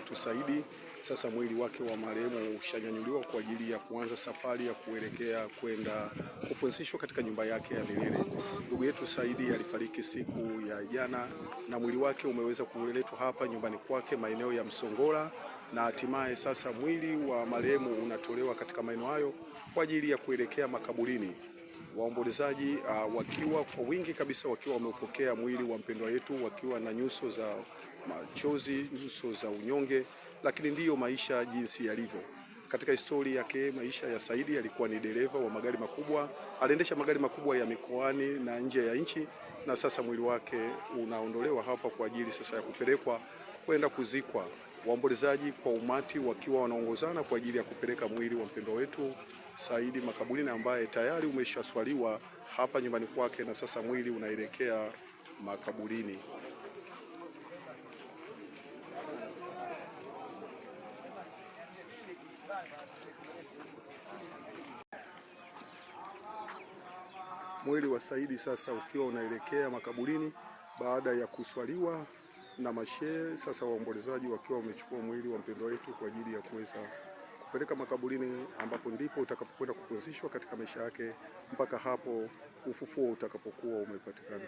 wetu Saidi. Sasa mwili wake wa marehemu ushanyanyuliwa kwa ajili ya kuanza safari ya kuelekea kwenda kupumzishwa katika nyumba yake ya milele. Ndugu yetu Saidi alifariki siku ya jana na mwili wake umeweza kuletwa hapa nyumbani kwake maeneo ya Msongola, na hatimaye sasa mwili wa marehemu unatolewa katika maeneo hayo kwa ajili ya kuelekea makaburini. Waombolezaji wakiwa kwa wingi kabisa, wakiwa wameupokea mwili wa mpendwa wetu, wakiwa na nyuso za machozi, nyuso za unyonge, lakini ndiyo maisha jinsi yalivyo. Katika historia yake maisha ya Saidi, alikuwa ni dereva wa magari makubwa, aliendesha magari makubwa ya mikoani na nje ya nchi, na sasa mwili wake unaondolewa hapa kwa ajili sasa ya kupelekwa kwenda kuzikwa. Waombolezaji kwa umati wakiwa wanaongozana kwa ajili ya kupeleka mwili wa mpendwa wetu Saidi makaburini, ambaye tayari umeshaswaliwa hapa nyumbani kwake, na sasa mwili unaelekea makaburini. Mwili wa Saidi sasa ukiwa unaelekea makaburini baada ya kuswaliwa na mashehe. Sasa waombolezaji wakiwa wamechukua mwili wa mpendwa wetu kwa ajili ya kuweza kupeleka makaburini, ambapo ndipo utakapokwenda kupumzishwa katika maisha yake mpaka hapo ufufuo utakapokuwa umepatikana.